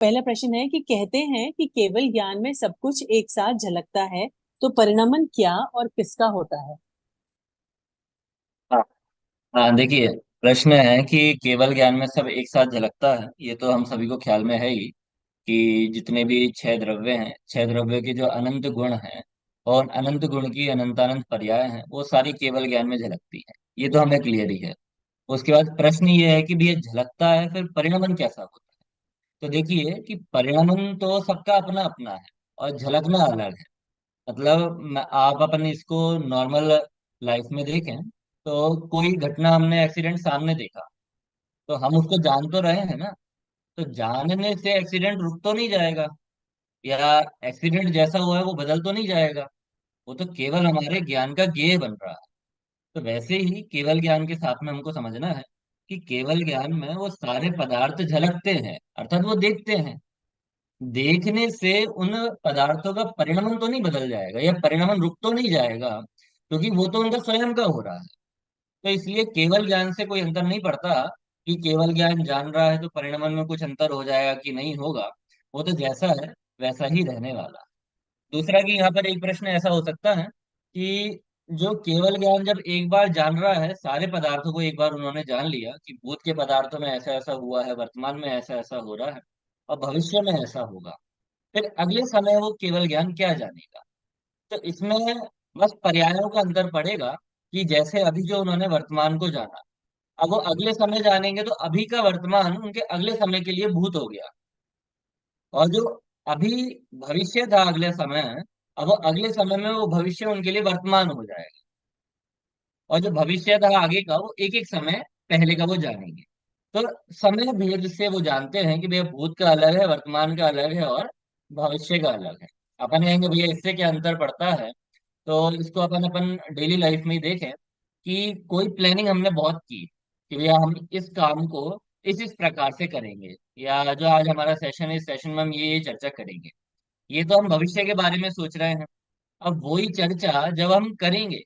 पहला प्रश्न है कि कहते हैं कि केवल ज्ञान में सब कुछ एक साथ झलकता है, तो परिणमन क्या और किसका होता है? हाँ। हाँ, देखिए। प्रश्न है कि केवल ज्ञान में सब एक साथ झलकता है, ये तो हम सभी को ख्याल में है ही कि जितने भी छह द्रव्य हैं, छह द्रव्य के जो अनंत गुण हैं और अनंत गुण की अनंतानंत पर्याय हैं, वो सारी केवल ज्ञान में झलकती है। ये तो हमें क्लियर ही है। उसके बाद प्रश्न ये है कि भी ये झलकता है, फिर परिणमन कैसा होता है। तो देखिए कि परिणमन तो सबका अपना अपना है और झलकना अलग है। मतलब आप अपन इसको नॉर्मल लाइफ में देखें तो कोई घटना, हमने एक्सीडेंट सामने देखा, तो हम उसको जान तो रहे हैं ना। तो जानने से एक्सीडेंट रुक तो नहीं जाएगा, या एक्सीडेंट जैसा हुआ है वो बदल तो नहीं जाएगा। वो तो केवल हमारे ज्ञान का गेय बन रहा है। तो वैसे ही केवल ज्ञान के साथ में हमको समझना है कि केवल ज्ञान में वो सारे पदार्थ झलकते हैं, अर्थात वो देखते हैं। देखने से उन पदार्थों का परिणमन तो नहीं बदल जाएगा या परिणमन रुक तो नहीं जाएगा, क्योंकि वो तो उनका स्वयं का हो रहा है। तो इसलिए केवल ज्ञान से कोई अंतर नहीं पड़ता कि केवल ज्ञान जान रहा है तो परिणमन में कुछ अंतर हो जाएगा कि नहीं होगा। वो तो जैसा है वैसा ही रहने वाला। दूसरा कि यहाँ पर एक प्रश्न ऐसा हो सकता है कि जो केवल ज्ञान जब एक बार जान रहा है, सारे पदार्थों को एक बार उन्होंने जान लिया कि भूत के पदार्थों में ऐसा ऐसा हुआ है, वर्तमान में ऐसा ऐसा हो रहा है और भविष्य में ऐसा होगा, फिर अगले समय वो केवल ज्ञान क्या जानेगा। तो इसमें बस पर्यायों का अंतर पड़ेगा कि जैसे अभी जो उन्होंने वर्तमान को जाना, अब वो अगले समय जानेंगे तो अभी का वर्तमान उनके अगले समय के लिए भूत हो गया। और जो अभी भविष्य था अगले समय, अब वो अगले समय में वो भविष्य उनके लिए वर्तमान हो जाएगा। और जो भविष्य था आगे का, वो एक एक समय पहले का वो जानेंगे। तो समय भेद से वो जानते हैं कि भैया भूत का अलग है, वर्तमान का अलग है और भविष्य का अलग है। अपन कहेंगे भैया इससे क्या अंतर पड़ता है। तो इसको अपन अपन डेली लाइफ में ही देखें कि कोई प्लानिंग हमने बहुत की कि भैया हम इस काम को इस प्रकार से करेंगे, या जो आज हमारा सेशन है इस सेशन में हम ये चर्चा करेंगे। ये तो हम भविष्य के बारे में सोच रहे हैं। अब वही चर्चा जब हम करेंगे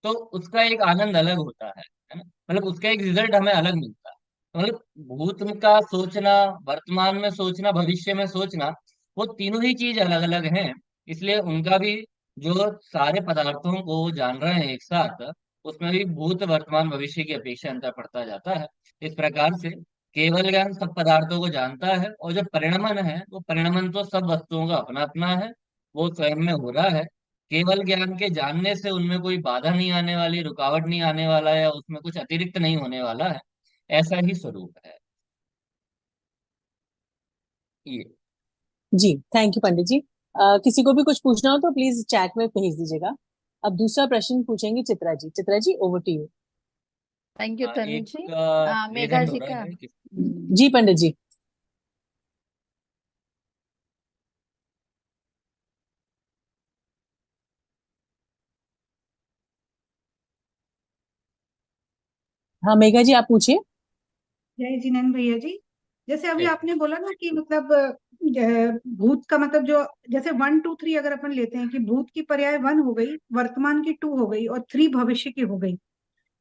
तो उसका एक आनंद अलग होता है ना। मतलब उसका एक रिजल्ट हमें अलग मिलता है। तो मतलब भूत का सोचना, वर्तमान में सोचना, भविष्य में सोचना, वो तीनों ही चीज अलग अलग हैं। इसलिए उनका भी जो सारे पदार्थों को जान रहे हैं एक साथ, उसमें भी भूत वर्तमान भविष्य की अपेक्षा अंतर पड़ता जाता है। इस प्रकार से केवल ज्ञान सब पदार्थों को जानता है, और जो परिणमन है वो परिणमन तो सब वस्तुओं का अपना अपना है, वो स्वयं में हो रहा है। केवल ज्ञान के जानने से उनमें कोई बाधा नहीं आने वाली, रुकावट नहीं आने वाला है, या उसमें कुछ अतिरिक्त नहीं होने वाला है। ऐसा ही स्वरूप है ये। जी, थैंक यू पंडित जी। किसी को भी कुछ पूछना हो तो प्लीज चैट में भेज दीजिएगा। अब दूसरा प्रश्न पूछेंगे Chitra ji. Chitra ji, over to you. Thank you Tanu एक जी। रेज मेघा हैंड हो जी रहा का। है। जी पंडित जी। हाँ मेघा जी, आप पूछिए। जय जिनेन्द्र भैया जी। जैसे अभी जय। आपने बोला ना कि मतलब भूत का मतलब जो, जैसे 1 2 3 अगर अपन लेते हैं कि भूत की पर्याय 1 हो गई, वर्तमान की 2 हो गई और 3 भविष्य की हो गई।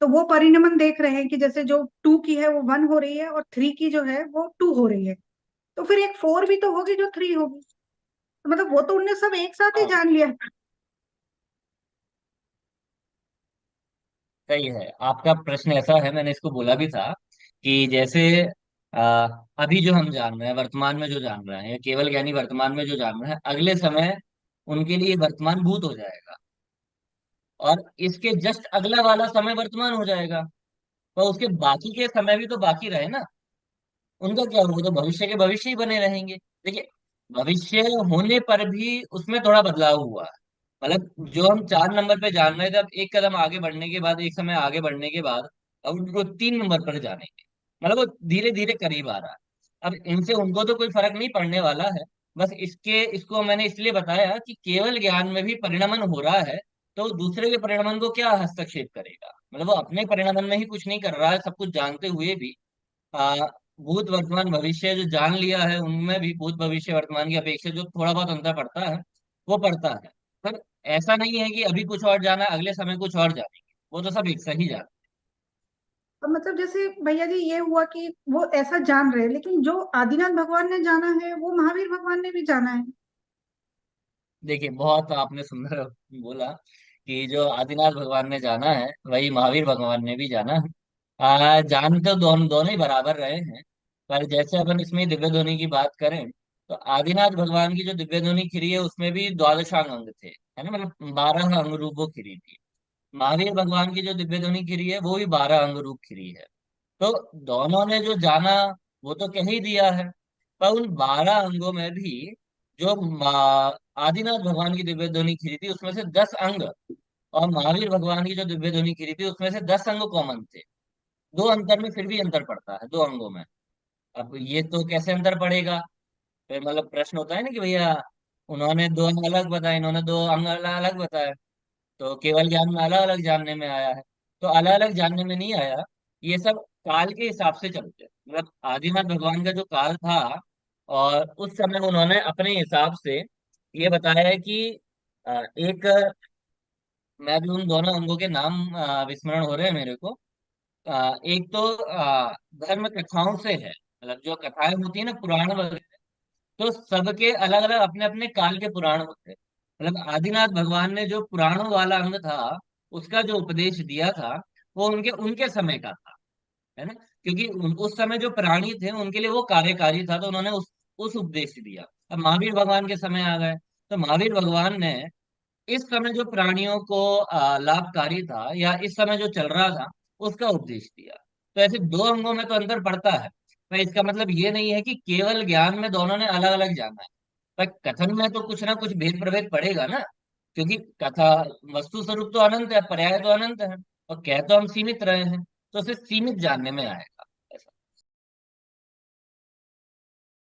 तो वो परिणमन देख रहे हैं कि जैसे जो 2 की है वो 1 हो रही है और 3 की जो है वो 2 हो रही है। तो फिर एक 4 भी तो होगी जो 3 होगी। तो मतलब वो तो उनने सब एक साथ ही हाँ, जान लिया। सही है आपका प्रश्न। ऐसा है, मैंने इसको बोला भी था कि जैसे अभी जो हम जान रहे हैं, वर्तमान में जो जान रहे हैं, या केवल ज्ञानी वर्तमान में जो जान रहे हैं, अगले समय उनके लिए वर्तमान भूत हो जाएगा, और इसके जस्ट अगला वाला समय वर्तमान हो जाएगा। तो उसके बाकी के समय भी तो बाकी रहे ना, उनका क्या होगा, तो भविष्य के भविष्य ही बने रहेंगे। देखिए, भविष्य होने पर भी उसमें थोड़ा बदलाव हुआ है। मतलब जो हम 4 नंबर पे जान रहे थे, अब एक कदम आगे बढ़ने के बाद, एक समय आगे बढ़ने के बाद, अब उनको 3 नंबर पर जानेंगे। मतलब वो धीरे धीरे करीब आ रहा है। अब इनसे उनको तो कोई फर्क नहीं पड़ने वाला है। बस इसको मैंने इसलिए बताया कि केवल ज्ञान में भी परिणमन हो रहा है, तो दूसरे के परिणमन को क्या हस्तक्षेप करेगा। मतलब वो अपने परिणमन में ही कुछ नहीं कर रहा है, सब कुछ जानते हुए भी। आ, भूत वर्तमान भविष्य जो जान लिया है, उनमें भी भूत भविष्य वर्तमान की अपेक्षा जो थोड़ा बहुत अंतर पड़ता है, वो पड़ता है। पर ऐसा नहीं है कि अभी कुछ और जाना है, अगले समय कुछ और जानेंगे। वो तो सब एक सही जाना। अब मतलब जैसे भैया जी ये हुआ कि वो ऐसा जान रहे हैं, लेकिन जो आदिनाथ भगवान ने जाना है वो महावीर भगवान ने भी जाना है। देखिए, बहुत आपने सुंदर बोला कि जो आदिनाथ भगवान ने जाना है वही महावीर भगवान ने भी जाना है। जान तो दोनों दोनों ही बराबर रहे हैं। पर जैसे अपन इसमें दिव्य ध्वनि की बात करें, तो आदिनाथ भगवान की जो दिव्य ध्वनि खिरी है उसमें भी द्वादशांग अंग थे, है ना, मतलब 12 अंग रूप वो खिरी थी। महावीर भगवान की जो दिव्य ध्वनि खिरी है वो भी 12 अंग रूप खिरी है। तो दोनों ने जो जाना वो तो कह ही दिया है। पर उन 12 अंगों में भी जो आदिनाथ भगवान की दिव्य ध्वनि खिरी थी उसमें से 10 अंग, और महावीर भगवान की जो दिव्य ध्वनि खिरी थी उसमें से 10 अंग कॉमन थे। दो अंतर में फिर भी अंतर पड़ता है, दो अंगों में। अब ये तो कैसे अंतर पड़ेगा? फिर मतलब प्रश्न होता है ना कि भैया उन्होंने दो अंग अलग बताए, इन्होंने दो अंग अलग अलग बताए, तो केवल ज्ञान में अलग अलग जानने में आया है। तो अलग अलग जानने में नहीं आया, ये सब काल के हिसाब से चलते हैं। मतलब आदिनाथ भगवान का जो काल था, और उस समय उन्होंने अपने हिसाब से ये बताया है कि एक, मैं भी उन दोनों अंगों के नाम विस्मरण हो रहे हैं मेरे को। एक तो धर्म कथाओं से है, मतलब जो कथाएं होती है ना, पुराण वगैरह, तो सबके अलग अलग अपने अपने काल के पुराण होते हैं। मतलब आदिनाथ भगवान ने जो पुराणों वाला अंग था उसका जो उपदेश दिया था वो उनके उनके समय का था, है ना। क्योंकि उस समय जो प्राणी थे उनके लिए वो कार्यकारी था, तो उन्होंने उस उपदेश दिया। अब महावीर भगवान के समय आ गए, तो महावीर भगवान ने इस समय जो प्राणियों को लाभकारी था या इस समय जो चल रहा था उसका उपदेश दिया। तो ऐसे दो अंगों में तो अंतर पड़ता है, पर इसका मतलब ये नहीं है कि केवल ज्ञान में दोनों ने अलग अलग जाना है। पर कथन में तो कुछ ना कुछ भेद प्रभेद पड़ेगा ना, क्योंकि कथा वस्तु स्वरूप तो अनंत है, पर्याय तो अनंत है, और कह तो हम सीमित रहे हैं, तो उसे सीमित जानने में आएगा।